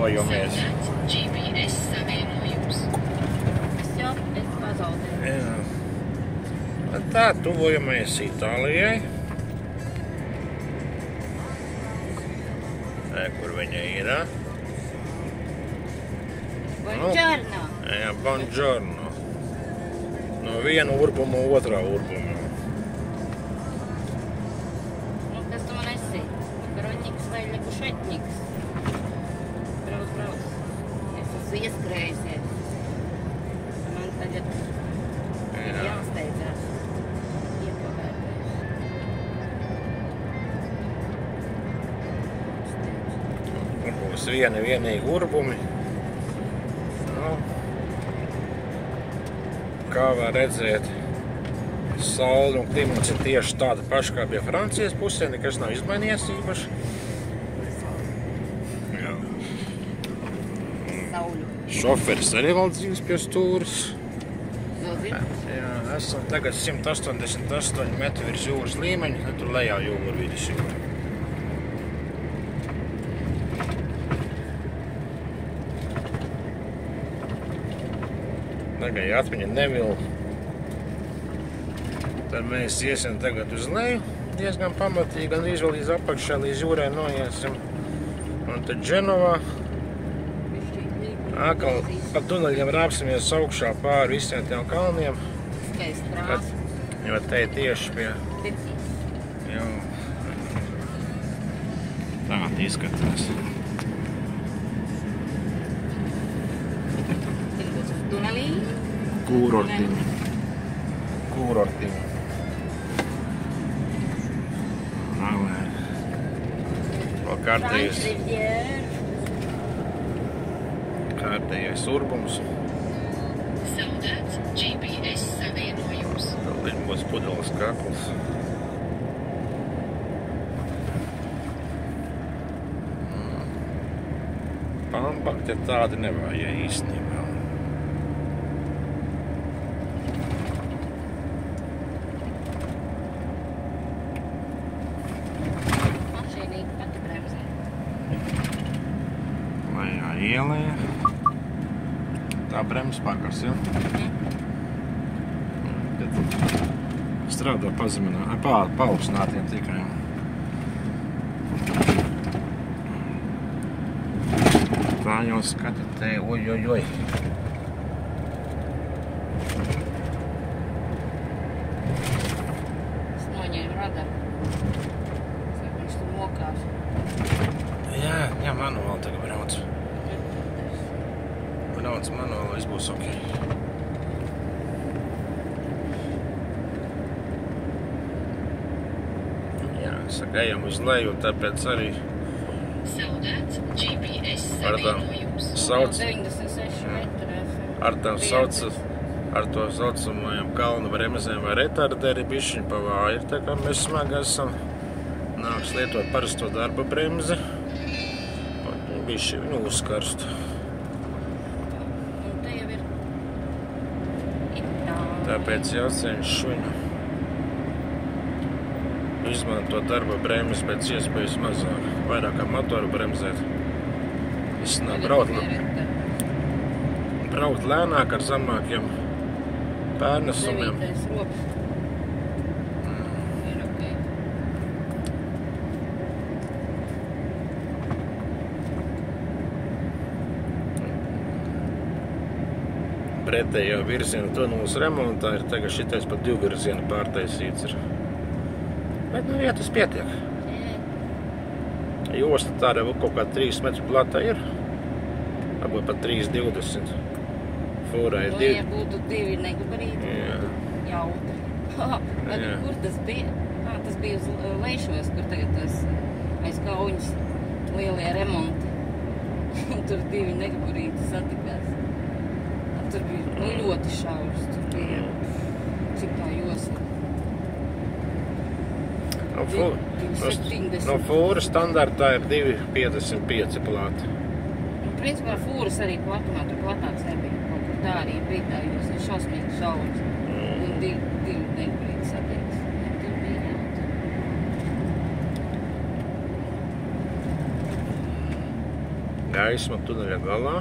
vienojamies. GPS savienojums. Es pazaudēju. Jā. Tā, tuvojamies Itālijai. Kur viņa ir? Buongiorno. Jā, buongiorno. No viena urbuma otrā urbuma. Kas tu man esi? Makaroņiks vai ļekušetņiks? Brauc. Es esmu ieskrējusies. Man tagad ir jāsteidzās. Būs vienīgi urbumi. Nu, kā var redzēt, saule un klimats ir tieši tāda paša kā pie Francijas pusē, nekas nav izmainījies īpaši. Jā. Šoferis arī vēl dzīves pie stūras. Jā, esam tagad 188 metru virs jūras līmeņa, tur lejā jūra vidus jūra. Tagad, ja atmiņa nevil, tad mēs iesim tagad uz leju diezgan pamatīgi, gan vēl līdz apakšā, līdz jūrai noiesim. Un tad Dženovā atkal pa tuneļiem rāpsimies augšā pāri visiem tiem kalniem. Jo te ir tieši pie... Jā. Tā izskatās. Kūrortiņi. Vēl kārtējais urbums. Zaudēts GPS savienojums. Vēl ir mūsu pudeles kakls. Pambakti tādi nevajag īstenībā. Ielē. Tā bremzes pakars, ja? Strādā paaugstinātiem tikai. Tā jau skata te, oj. Es noņēmu radaru. Viņš tur mokās. Jā, manuāli tagad brauc. Brauc manuāli, viss būs ok. Jā, saka, ejam uz leju, tāpēc arī Zaudēts GPS savienojums. 96 metri. Ar to saucamajām kalnu bremzēm vai retarderi bišķiņ pa vāju, tā kā mēs smagi esam. Nāks lietot parasto darba bremzi. Bišķi viņu uzkarstu. Tāpēc jācenš viņu izmantot darba bremzes pēc iespējas mazāk. Vairāk kā motoru bremzēt. Viss nav braukt lēnāk ar zemākiem pērnesumiem. 9. rops. Ir ok. Pretējā virziena tunelis remontā ir tagad šitais pa 2 virzienu pārtaisīts ir. Bet nu vietas pietiek. Josta tāda kaut kā 3 metru plata ir. Varbūt pat 3,20. Fūrā ir 2. Ja būtu 2 negabarīti, būtu jautri. Kur tas bija? Tas bija uz Leišos, kur tagad tas aiz Kauņas lielie remonti. Tur 2 negabarīti satikās. Tur bija ļoti šaurs, tur bija cik tā josla. No fūra standartā ir 2,55 plāti. Principā fūras arī platumā, tur platāks nebija. Kaut kur tā arī bija tā, jo ir šausmīgi šaurs. Un 2 negabarīti satiekas. Tur bija jautri. Jā, gaisma tuneļa galā.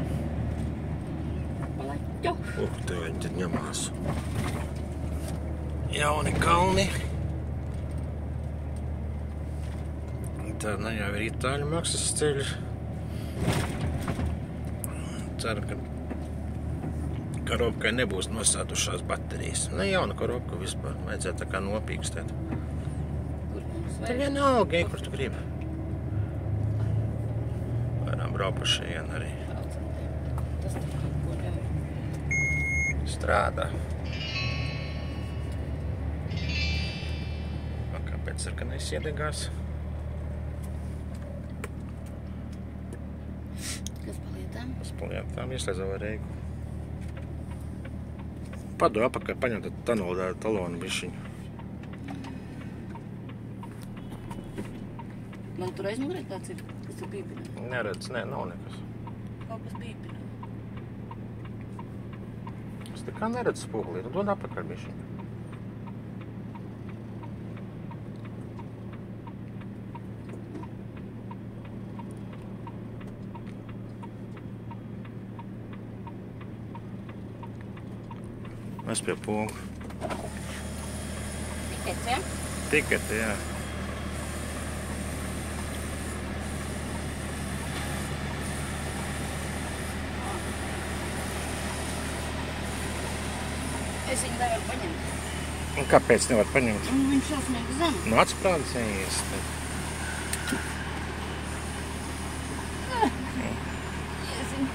Palaķu. Te viņi tad ņemās. Jauni kalni. Tā jau ir itāļu maksas ceļi. Ceru, ka karobkai nebūs nosādušās baterijas. Ne jauna karobka vispār. Vajadzētu tā kā nopīkstēt. Tad vienalga, kur tu gribi. Varam braukt pa šajien arī. Tas tā kā ko ļauj. Strādā. Kāpēc sarkanais iedegās? Kas pa lietām? Kas pa lietām ieslēdz avārēju. Padu apakaļ paņem tad talonu bišķiņu. Man tur aizmugurē kāds ir, kas ir bīpinā? Neredz, nē, nav nekas. Kaut kas bīpinā. Es tā kā neredz spogulī, nu dod apakaļ bišķiņu. Mēs pie pogu. Tikets, ja? Tiketi, jā. Es viņu nevaru paņemt. Un kāpēc nevar paņemt? Viņš šausmīgi zem. Nu atsprādes jāiest. Iezinu.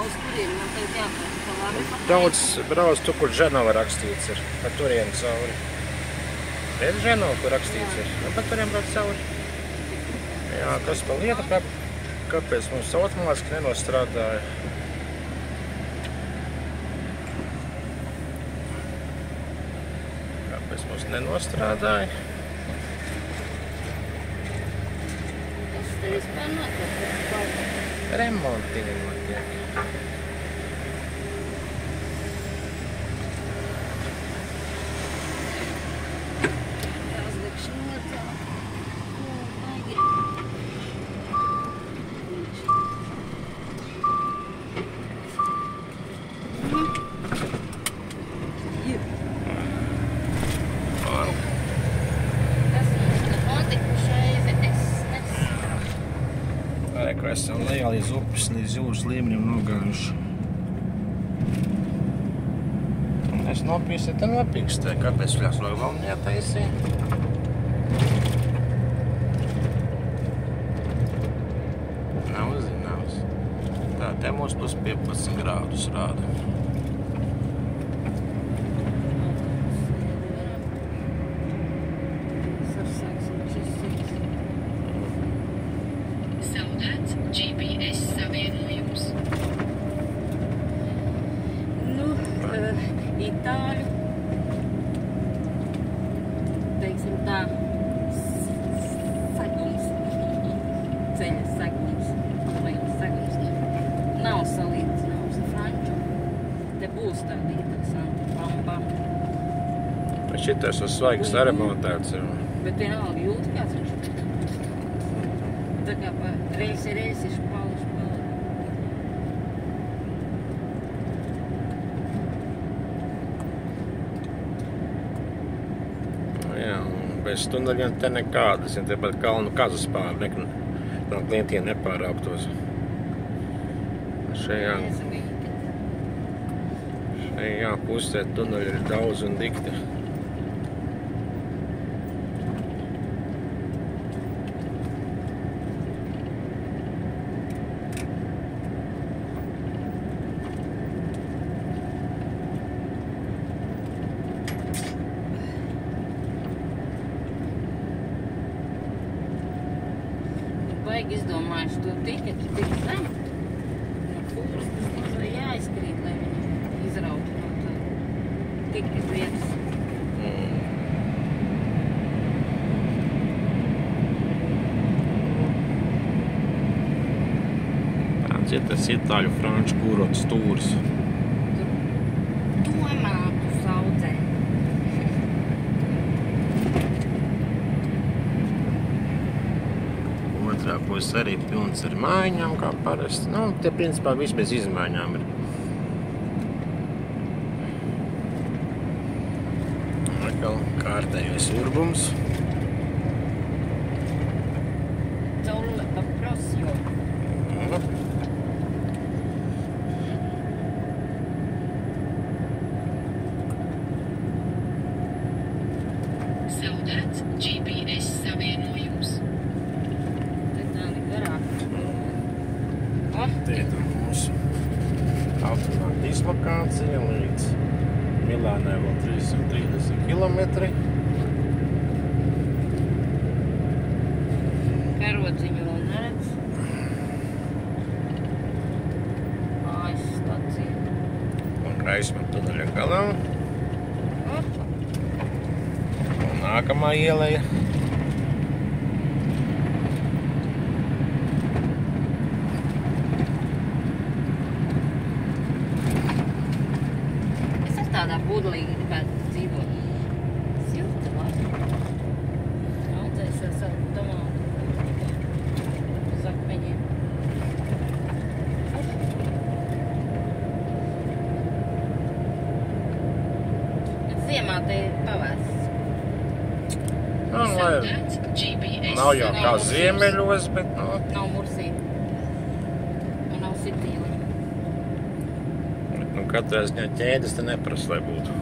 Uz kuriem man tagad jāpēc pa labi? Daudz brauc tu, kur Ženova rakstīts ir. Pa turien cauri. Redz Ženova, kur rakstīts ir. Nu, pa turien brauc cauri. Jā, kas pa lieta, kāpēc mums automātiski nenostrādāja? Kāpēc mums nenostrādāja? Tas te vispār notiek. Remontini notiek. Jāuzlikšana necēlā. Baigi. Kas mums te notikušais? Es Ko esam lejā līdz upes, līdz jūras līmenim nogājuši. Un es nopīstēju, te nopīkstēju. Kāpēc ļās vēl neataisīja? Nav zināms. Tā, te mums plus 15 grādus rāda. Zaudēts GPS savienojums. Nu, itāļu, teiksim tā, segums, ceļa segums, liels segums. Nav salīdzināms ar franču. Te būs tādi interesanti bam. Bet šitais uz svaigas saremontēts ir. Bet vienalga jūt kāds viņš. Tā kā pa reisi špali. Jā, un bez tuneļiem te nekādas. Ja te pat kalnu kazas pār, tam klientiem nepārāptos. Šajā pusē tuneļi ir daudz un dikti. Baigi izdomājuši to tiketu tik zem. No pūras tas mazai jāizkrīt, lai viņi izrautu no tā tiketu vietas. Tāds ir tas itāļu franču kūrots stūris. Domātu saudzē. Blakus arī pilns ar mājiņām, kā parasti. Nu, tie principā viss bez izmaiņām ir. Atkal kārtējais urbums. Caule aprosjo. Zaudēts GPS savienojums. Te tādi garāk. Tie ir mūsu automāta dislokācija līdz Milānai vēl 330 kilometri. Karodziņu vēl neredz. Mājas stacija. Un Raisman tuneļa galā. Un nākamā ieleja. Es ar tādā budelīgi gribētu dzīvot. Silta laika. Audzēs ar savu tomātu. Uz akmeņiem. Bet ziemā te ir pavēsts. Nu, lai Zaudēts GPS nav jau kā Nav ziemeļos, bet nu, Nav mursība. Un nav sitīli. bet, nu katrā ziņā ķēdes te neprasa, lai būtu.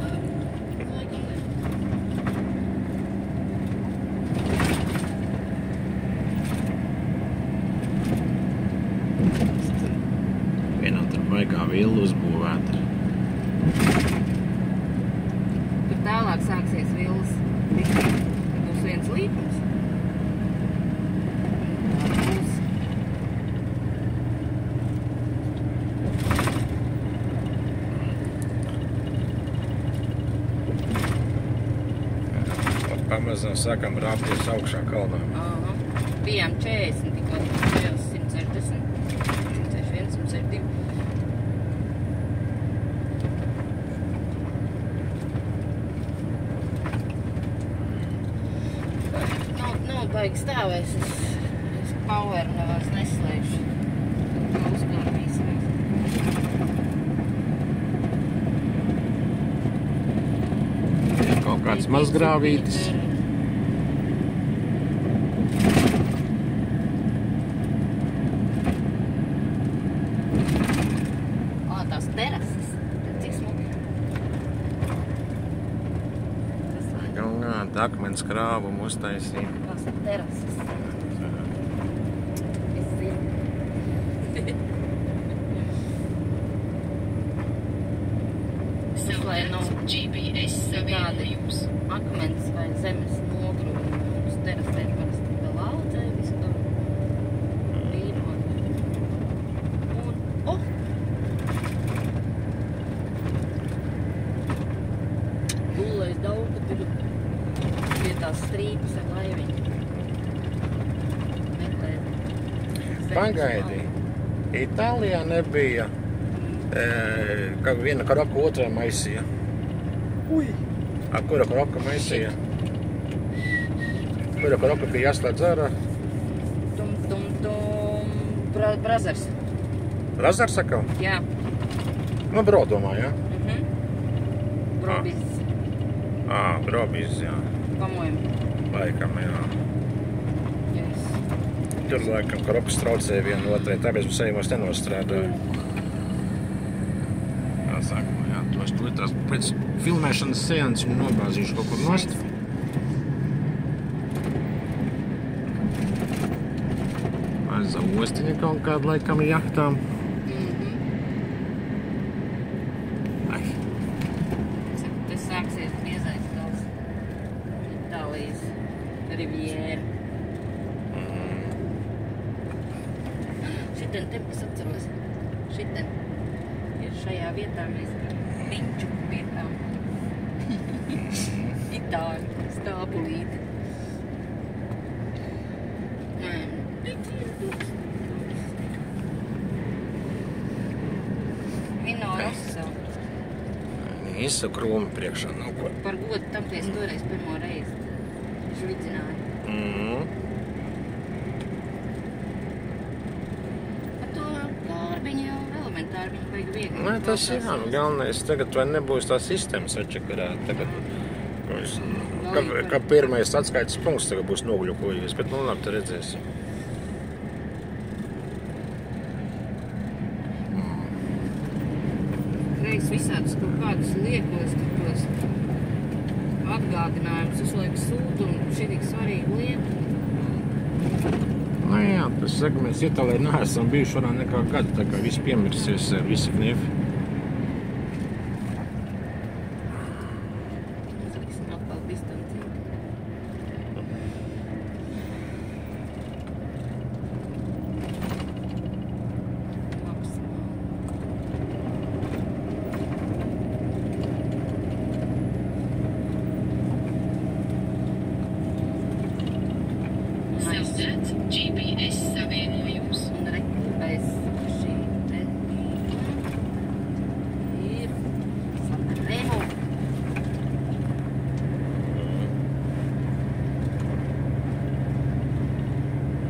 Vienā tur baigā villu uzbūvēta. Tur tālāk sāksies vilnas. Būs viens līkums. Būs. Pamazām sākam rāpties augšā kalnā. Aha. Bijām 40, tikko 160, 161, 162. Nav baigi stāvēs, es power nevairs neslēgšu. Uzkārtīsimies. Kaut kāds mazgrāvītis. Tās terases. Cik smuki. Tas Un akmens krāvumu uztaisīja. tās terases. Es zinu. Zaudēts GPS savienojums. Akmens vai zemes nogrūmi. Uz terasēm parasti vēl audzē visu to vīnot. Un, Gulēs daudz, ka tur pie tās strīpas ar laiviņu. Meklēt. Pagaidi. Itālijā nebija kā viena karoka otrā maisīja. Ui! A kura karoka maisīja? Kura karoka bija jāslēdz ārā? Brazers. Razars sakal? Jā. Nu, bro domā, jā? Brobis. Brobis, jā. Pamojam. Laikam, jā. Yes. Tur laikam karokas traucēja vienu otrai, tāpēc mums ejumos nenostrādāja. Sākumā, jā, tos tās pēc filmēšanas seanses viņu nobāzīšu kaut kur nost. Maza ostiņa kaut kādu laikam jahtām. Ai, Te sāksies biezais tās Itālijas riviera. Šitien te es atceros. Šitien. Ir šajā vietā mēs riņķu vietām. Itāļu stāpulīti. Vino Rosso. Visu krūmi priekšā nav ko. Par godu tam, ka es toreiz pirmo reizi žvidzināju. viņi baigi viegli. Nē, tas jā, galvenais tagad vai nebūs tā sistēma sačakarēta. Tagad, ka pirmais atskaites punkts tagad būs nogļukojies, bet nu labi, tad redzēsim. Reiz visādus kaut kādus liekos, tos atgādinājumus uzliek sūtu un šī tik svarīga lieta. Nu jā, tas saka, mēs Itālijā neesam bijuši varā nekā gadu, tā kā viss piemirsies, visi kniefi. Zaudēt GPS savienojums. Un rekupēs šī te ir Sanremo.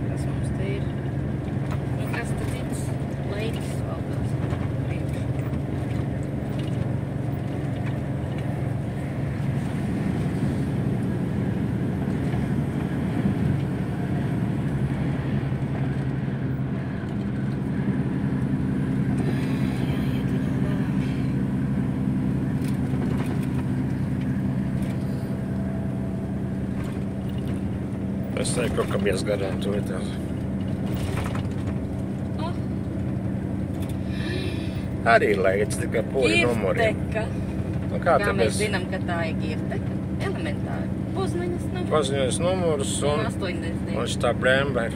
Kas mums te ir? Nu, kas te cits? Leitis valdās. Es teiktu, kaut kam ies garām to ir tās. Arī leids tikai poļu numuriem. Girteka. Nu kā Kā tad mēs zinām, ka tā ir Girteka? Elementāri. Poznaņas numurs. Paziņojas numurs un 80. šitā Bremba ir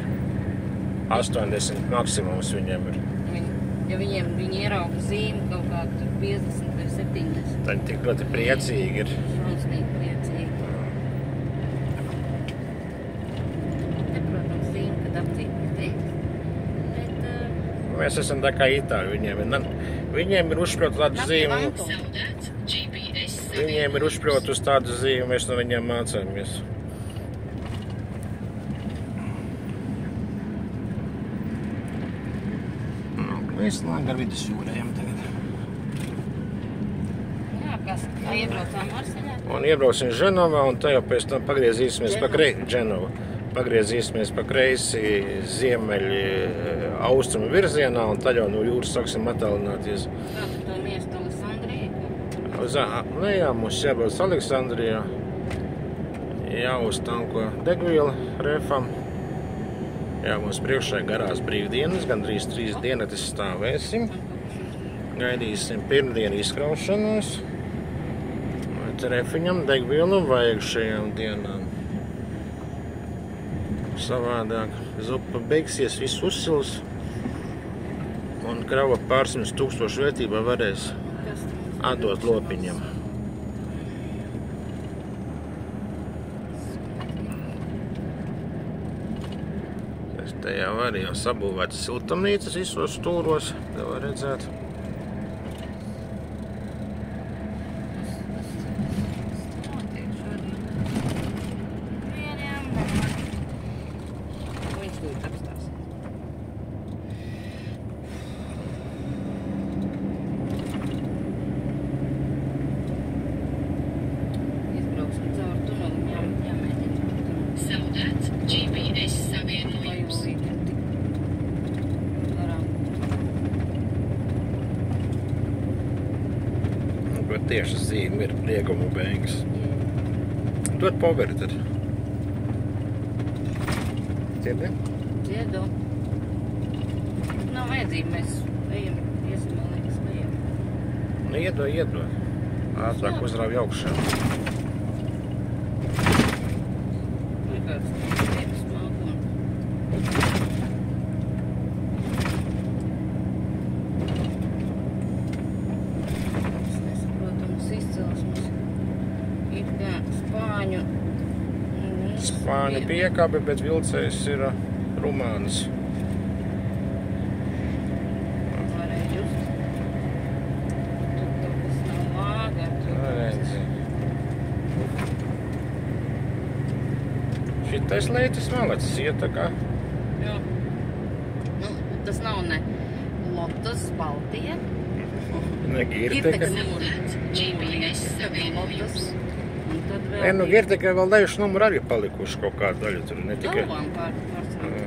80 maksimums viņiem ir. Ja viņi ierauga zīmi kaut kādu tur 50 vai 70. Tad tik ļoti priecīgi ir. Šausmīgi priecīgi. Te, protams, zīme, kad apcīt ir teikt. Bet Mēs esam tā kā Itāļi. Viņiem ir uzšprot tādu zīmi. Zaudēt GPS Viņiem ir uzšprot uz tādu zīmi, mēs no viņiem mācāmies. Visu laiku ar vidus jūrējam tagad. jā, kas iebraucām Marseļā. Un iebrauksim Ženovā, un tā jau pēc tam pagriezīsimies pagriezīsimies pa kreisi ziemeļi austrumu virzienā, un tad jau no jūras sāksim attālināties. Kā tu to miestu Aleksandriju? Nu jā, mums jābrauc Aleksandrijā, jāuztanko degviela refam. Jā, mums priekšā garās brīvdienas, gandrīz 3 dienas stāvēsim. Gaidīsim pirmdienu izkraušanos. Refiņam degvielu vajag šajām dienām. Savādāk zupa beigsies, viss uzsils. Un krava pārsimt 1000 vērtībā varēs Kas tu? atdot lopiņam. Te jau arī jau sabūvētas siltumnīcas visos stūros, te var redzēt. Notiek šodien. Vieniem. Viņš tūlīt apstās. Izbrauksim caur tuneli, jāmēģina. Zaudēt GPS savienojums. Bet tieši zīme ir prieguma beigas. Dod poveri tad. Ciedi? Dziedu. Nav vajadzība, mēs ejam, iesim, man liekas, ejam. Nu, iedod. Ātrāk uzrauj augšā. Ir kāds lietas malkums. Es nesaprotu, mums izcelsmes ir kā spāņu. Spāņu piekabe, bet vilcējs ir rumāns. Varēja just. Tur kaut kas nav vāga. Šitais leitis malacis iet tā kā. Jā. Nu, tas nav ne Lotus, Baltija. Ne Girteka. Zaudēts GPS savienojums. Un tad vēl... Nē, nu Girtekai vēl lejuši numuri arī palikuši kaut kādu daļu tur, ne tikai. Galvām pārsvarā.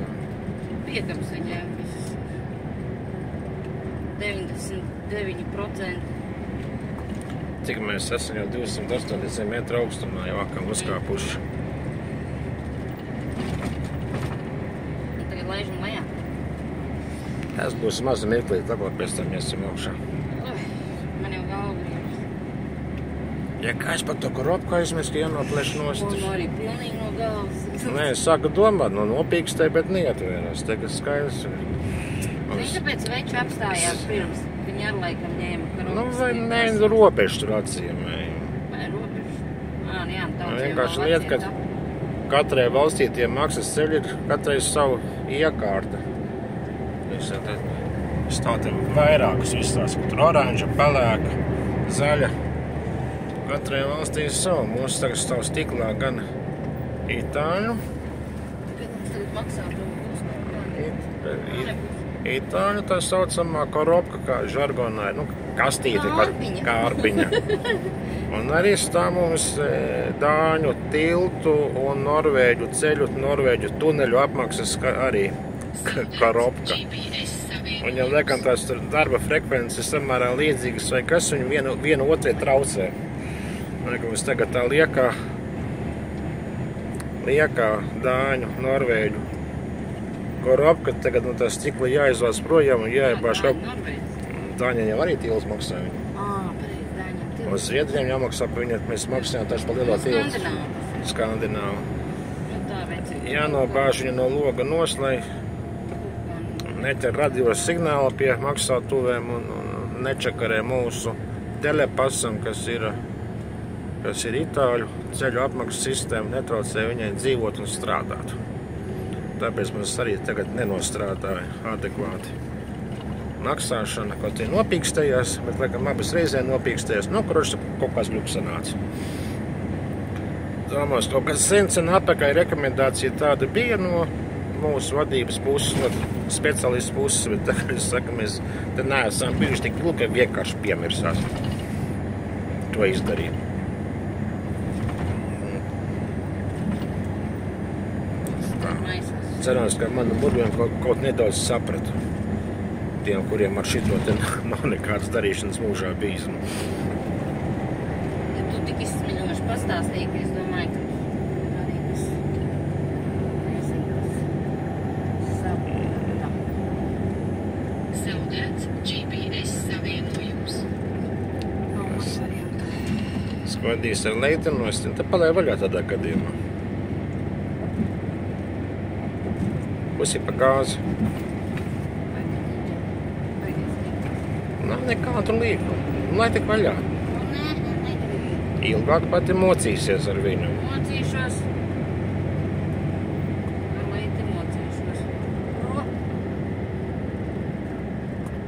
Piekams viņiem viss. 99%. Cik mēs esam jau 280 metru augstumā jau akam uzkāpuši. Un tagad laižam lejā. Tas būs maza mirklīt, labāk pēc tam iesim augšā. Man jau galva gribas. Ja kāds par to koropku aizmirst, ka jānoplēš nost. Un arī pilnīgi no galvas. Nē, es sāku domāt, no nopīkstē, bet neatvērās. Tagad skaidrs. Viņš tāpēc veču apstājās pirms. Viņi ar laikam ņēma karogas. Nu, vai nē, robežu tur atzīmēja. Vai robežu? Jā, tauts Vienkārši lieta, ka katrai valstī tie maksas ceļi ir katrai savu iekārta. Es tātad vairākus izstāstu, ka tur oranža, pelēka, zaļa. Katrai valstī ir savu. Mūsu tagad stāv stiklā gan itāļu. Kad mums tagad maksā Itāļu tā saucamā koropka, kā žargonā ir, kastīte, kārpiņa. Un arī stāv mums dāņu tiltu un norvēģu ceļu, norvēģu tuneļu apmaksas arī koropka. Un jau liekam tās darba frekvences samērā līdzīgas vai kas, viņi vienu otrai traucē. Mums tagad tā liekā dāņu, norvēģu koropka, tagad no tā stikla jāizvāc projām un jāiebāž kaut... Dāņiem jau arī tīls maksā viņu. Pareiz, Dāņiem tīls. Un Zviedriem jāmaksā par viņu, mēs maksājām taču par lielā tīls. Skandināvu. Jānobāž viņu no loga nos, lai neķer radios signālu pie maksātuvēm un nečakarē mūsu telepasam, kas ir itāļu ceļu apmaksas sistēma, netraucē viņai dzīvot un strādāt. Tāpēc mums arī tagad nenostrādāja adekvāti maksāšana, kaut ir nopīkstējās, bet laikam abas reizē nopīkstējās. Kroši kaut kāds glups sanāca. Domās, kaut kas sen atpakaļ rekomendācija tāda bija no mūsu vadības puses, no speciālistu puses, bet tagad es saku, mēs te neesam bijuši tik glupi, ka vienkārši piemirsās to izdarīt. Cerams, ka manu burviem kaut nedaudz sapratu. Tiem, kuriem ar šito te nav nekādas darīšanas mūžā bijis. Ja tu tik izsmeļoši pastāstīji, ka es domāju, ka arī tas saprata. Zaudēts GPS savienojums. Skvadīs ar leitenos, te palēja vaļā tādā gadījumā. Pusi pa gāzi. Nav nekādu līku. Lai tik vaļā. Ilgāk pati mocīsies ar viņu. Mocīšos. Ar leiti mocīšos.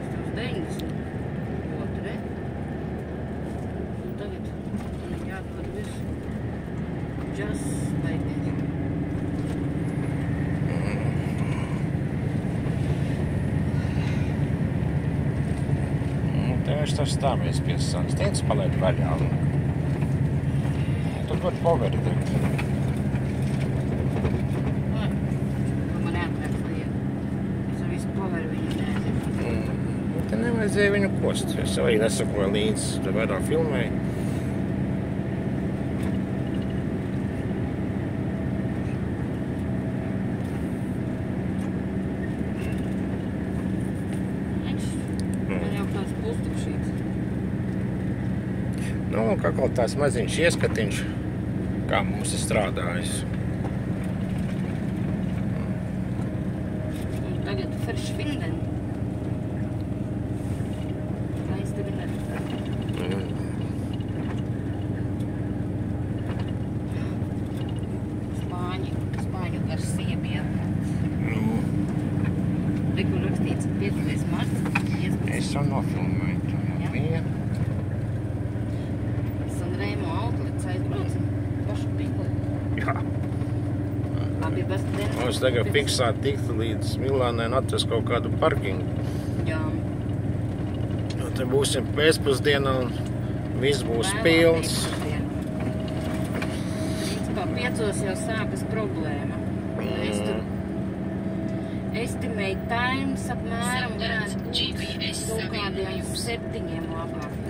Tas 90. Otri. Un tagad man jāatved visu. Just like it. Viņš tur stāvies pie sanas. Teicis, palaid vaļā. Tur var poverdēt. Man jāatvērt lieta. Es ar visu poveru viņu nezinu. Te nevajadzēja viņu kost. Es arī nesakoju līdz, tur vairāk filmēju. Kā kaut tās maziņš ieskatiņš, kā mums ir strādājis. Un tagad fresh finden. Laista vinden. Spāņu garsiebie. Rekur rakstīts 5. marts. Es jau nofilmēju to. Jā. Mums tagad fiksēt tikt līdz Milānai un atrast kaut kādu parkingu. Jā. Un te būsim pēcpusdienā un viss būs Vēlā pilns. pēcpusdienā. Principā 5 jau sākas problēma. Es tur estimate times apmēram varētu būt GPS kaut kādiem savienojums. 7 labāk.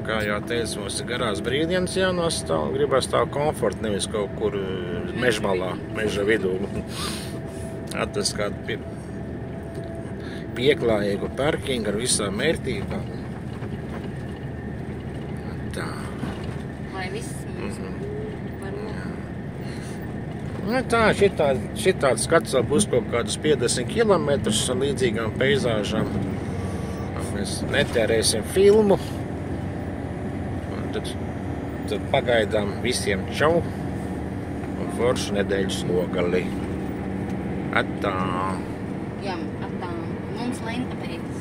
Kā jau teicu, mums ir garās brīvdienas jānostāv. Gribas tā komforta, nevis kaut kur mežmalā, meža vidū. Atrast kādu pieklājīgu parkingu ar visām mērtībām. Tā. Lai viss mums būtu par roku. Nu tā, šitāds skats vēl būs kaut kādus 50 km ar līdzīgām peizāžām. Mēs netērēsim filmu. Tad pagaidām visiem čau un foršu nedēļas nogali. Atā! Jā, atā. Mums lenta pēc.